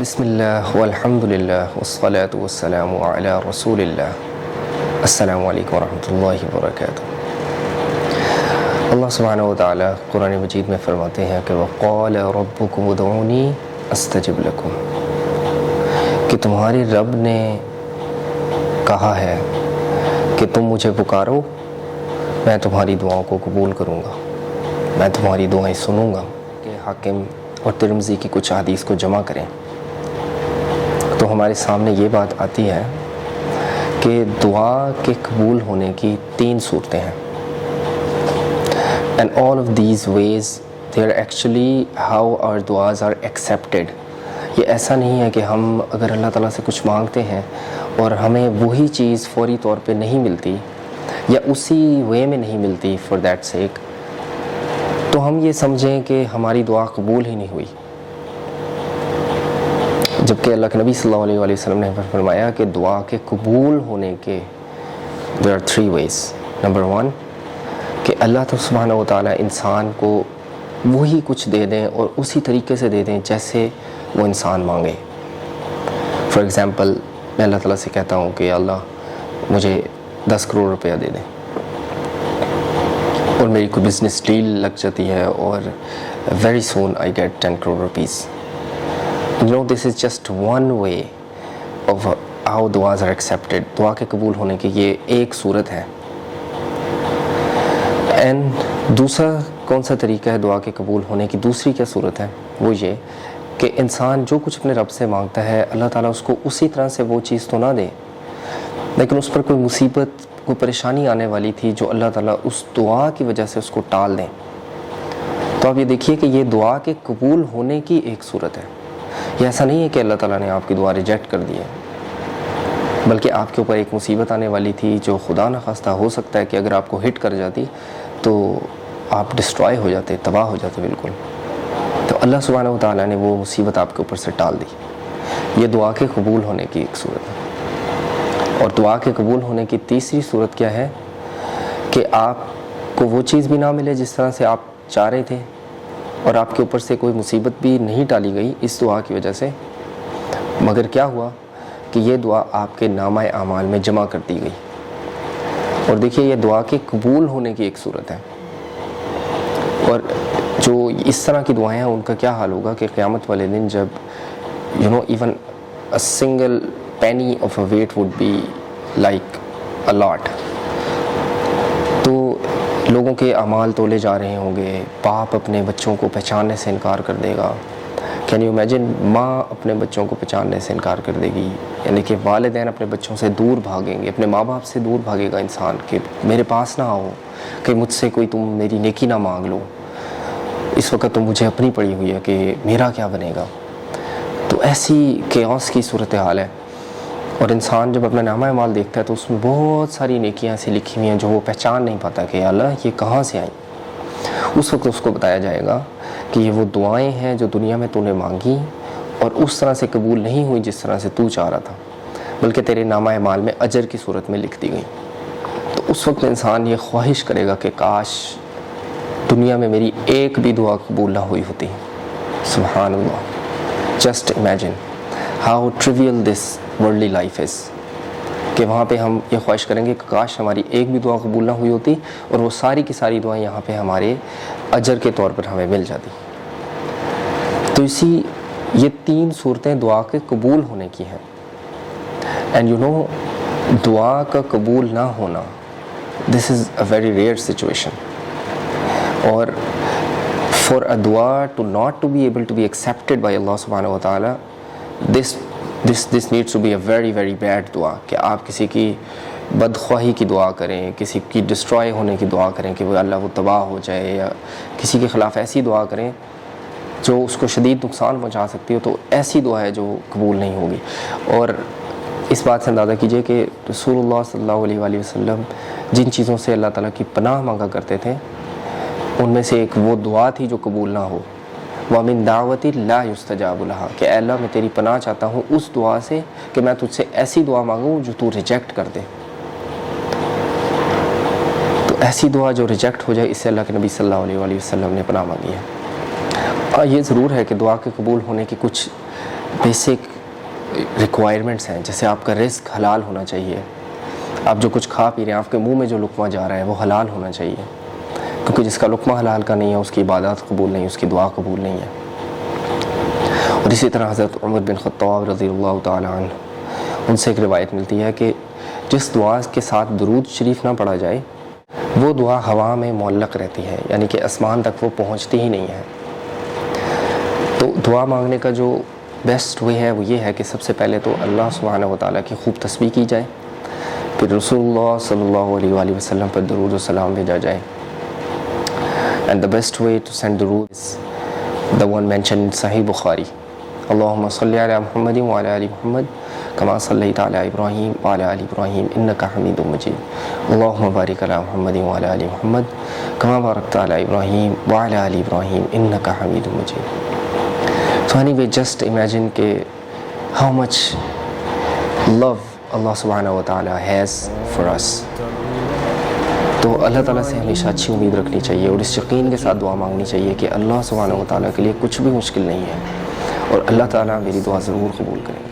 بسم اللہ والحمد للہ والصلاة والسلام علی رسول اللہ۔ السلام علیکم ورحمۃ اللہ وبرکاتہ۔ اللہ سبحانہ وتعالی قرآن مجید میں فرماتے ہیں کہ وَقَالَ رَبُّكُمُ ادْعُونِي أَسْتَجِبْ لَكُمْ، کہ تمہارے رب نے کہا ہے کہ تم مجھے پکارو، میں تمہاری دعاؤں کو قبول کروں گا، میں تمہاری دعائیں سنوں گا۔ کہ حاکم اور ترمذی کی کچھ حدیث کو جمع کریں تو ہمارے سامنے یہ بات آتی ہے کہ دعا کے قبول ہونے کی 3 صورتیں ہیں، and all of these ways they are actually how our du'as are accepted۔ یہ ایسا نہیں ہے کہ ہم اگر اللہ تعالیٰ سے کچھ مانگتے ہیں اور ہمیں وہی چیز فوری طور پہ نہیں ملتی یا اسی وے میں نہیں ملتی for that sake، تو ہم یہ سمجھیں کہ ہماری دعا قبول ہی نہیں ہوئی، جبکہ اللہ کے نبی صلی اللہ علیہ وآلہ وسلم نے فرمایا کہ دعا کے قبول ہونے کے there are 3 ways۔ نمبر 1 کہ اللہ سبحانہ و تعالیٰ انسان کو وہی کچھ دے دیں اور اسی طریقے سے دے دیں جیسے وہ انسان مانگے۔ فار ایگزامپل میں اللہ تعالیٰ سے کہتا ہوں کہ اللہ مجھے 10 کروڑ روپیہ دے دیں، اور میری کوئی بزنس ڈیل لگ جاتی ہے اور very soon I get 10 crore rupees. This is just one way of how دعاز آر ایکسیپٹیڈ۔ دعا کے قبول ہونے کی یہ ایک صورت ہے۔ اینڈ دوسرا کون سا طریقہ ہے دعا کے قبول ہونے کی؟ دوسری کیا صورت ہے؟ وہ یہ کہ انسان جو کچھ اپنے رب سے مانگتا ہے اللہ تعالیٰ اس کو اسی طرح سے وہ چیز تو نہ دے، لیکن اس پر کوئی مصیبت، کوئی پریشانی آنے والی تھی جو اللہ تعالیٰ اس دعا کی وجہ سے اس کو ٹال دیں۔ تو آپ یہ دیکھیے کہ یہ دعا کے قبول ہونے کی ایک صورت ہے۔ یہ ایسا نہیں ہے کہ اللہ تعالیٰ نے آپ کی دعا ریجیکٹ کر دی ہے، بلکہ آپ کے اوپر ایک مصیبت آنے والی تھی جو خدا نخواستہ ہو سکتا ہے کہ اگر آپ کو ہٹ کر جاتی تو آپ ڈسٹرائے ہو جاتے، تباہ ہو جاتے بالکل۔ تو اللہ سبحانہ و تعالیٰ نے وہ مصیبت آپ کے اوپر سے ٹال دی۔ یہ دعا کے قبول ہونے کی ایک صورت ہے۔ اور دعا کے قبول ہونے کی تیسری صورت کیا ہے کہ آپ کو وہ چیز بھی نہ ملے جس طرح سے آپ چاہ رہے تھے، اور آپ کے اوپر سے کوئی مصیبت بھی نہیں ٹالی گئی اس دعا کی وجہ سے، مگر کیا ہوا کہ یہ دعا آپ کے نامہ اعمال میں جمع کر دی گئی۔ اور دیکھیے یہ دعا کے قبول ہونے کی ایک صورت ہے۔ اور جو اس طرح کی دعائیں ہیں ان کا کیا حال ہوگا کہ قیامت والے دن جب even a single penny of a weight would be like a lot، تو لوگوں کے اعمال تولے جا رہے ہوں گے، باپ اپنے بچوں کو پہچاننے سے انکار کر دے گا۔ Can you imagine? ماں اپنے بچوں کو پہچاننے سے انکار کر دے گی، یعنی کہ والدین اپنے بچوں سے دور بھاگیں گے، اپنے ماں باپ سے دور بھاگے گا انسان کہ میرے پاس نہ آؤ، کہ مجھ سے کوئی تم میری نیکی نہ مانگ لو، اس وقت تو مجھے اپنی پڑی ہوئی ہے کہ میرا کیا بنے گا۔ تو ایسی کیوس کی صورتحال ہے، اور انسان جب اپنا نامہ اعمال دیکھتا ہے تو اس میں بہت ساری نیکیاں ایسی لکھی ہوئی ہیں جو وہ پہچان نہیں پاتا کہ اللہ یہ کہاں سے آئیں۔ اس وقت اس کو بتایا جائے گا کہ یہ وہ دعائیں ہیں جو دنیا میں تو نے مانگی اور اس طرح سے قبول نہیں ہوئی جس طرح سے تو چاہ رہا تھا، بلکہ تیرے نامہ اعمال میں اجر کی صورت میں لکھ دی گئی۔ تو اس وقت انسان یہ خواہش کرے گا کہ کاش دنیا میں میری ایک بھی دعا قبول نہ ہوئی ہوتی۔ سبحان اللہ۔ Just imagine how trivial this worldly life is, کہ وہاں پہ ہم یہ خواہش کریں گے کہ کاش ہماری ایک بھی دعا قبول نہ ہوئی ہوتی اور وہ ساری کی ساری دعائیں یہاں پہ ہمارے اجر کے طور پر ہمیں مل جاتی۔ تو یہ 3 صورتیں دعا کے قبول ہونے کی ہیں۔ اینڈ دعا کا قبول نہ ہونا this is a very rare situation, اور فار اے دعا to not to be able to be accepted by اللہ سبحانہ و تعالیٰ، this needs to be a very very bad دعا، کہ آپ کسی کی بدخواہی کی دعا کریں، کسی کی ڈسٹرائے ہونے کی دعا کریں کہ وہ اللہ وہ تباہ ہو جائے، یا کسی کے خلاف ایسی دعا کریں جو اس کو شدید نقصان پہنچا سکتی ہو، تو ایسی دعا ہے جو قبول نہیں ہوگی۔ اور اس بات سے اندازہ کیجئے کہ رسول اللہ صلی اللہ علیہ وآلہ وسلم جن چیزوں سے اللہ تعالیٰ کی پناہ مانگا کرتے تھے ان میں سے ایک وہ دعا تھی جو قبول نہ ہو۔ وَمِن دعوتی لا یستجاب لها، کہ اے اللہ میں تیری پناہ چاہتا ہوں اس دعا سے کہ میں تجھ سے ایسی دعا مانگوں جو تو ریجیکٹ کر دے۔ تو ایسی دعا جو ریجیکٹ ہو جائے، اس سے اللہ کے نبی صلی اللہ علیہ وآلہ وسلم نے پناہ مانگی ہے۔ یہ ضرور ہے کہ دعا کے قبول ہونے کی کچھ بیسک ریکوائرمنٹس ہیں. جیسے آپ کا رزق حلال ہونا چاہیے, آپ جو کچھ کھا پی رہے ہیں آپ کے منہ میں جو لقمہ جا رہا ہے وہ حلال ہونا چاہیے, کیونکہ جس کا لقمہ حلال کا نہیں ہے اس کی عبادات قبول نہیں, اس کی دعا قبول نہیں ہے. اور اسی طرح حضرت عمر بن خطاب رضی اللہ تعالیٰ عنہ, ان سے ایک روایت ملتی ہے کہ جس دعا کے ساتھ درود شریف نہ پڑھا جائے وہ دعا ہوا میں معلق رہتی ہے, یعنی کہ آسمان تک وہ پہنچتی ہی نہیں ہے. تو دعا مانگنے کا جو بیسٹ وے ہے وہ یہ ہے کہ سب سے پہلے تو اللہ سبحانہ و تعالیٰ کی خوب تسبیح کی جائے, پھر رسول اللہ صلی اللہ علیہ وآلہ وسلم پر درود و سلام بھیجا جائے. And the best way to send درود is the one mentioned in Sahih Bukhari. اللهم صل على محمد وعلى آل محمد كما صليت على إبراهيم وعلى آل إبراهيم إنك حميد مجيد. اللهم بارك على محمد وعلى آل محمد كما باركت على إبراهيم وعلى آل إبراهيم إنك حميد مجيد. So anyway, just imagine how much love Allah subhanahu wa ta'ala has for us. تو اللہ تعالیٰ سے ہمیشہ اچھی امید رکھنی چاہیے اور اس یقین کے ساتھ دعا مانگنی چاہیے کہ اللہ سبحانہ و تعالیٰ کے لیے کچھ بھی مشکل نہیں ہے, اور اللہ تعالیٰ میری دعا ضرور قبول کریں گے.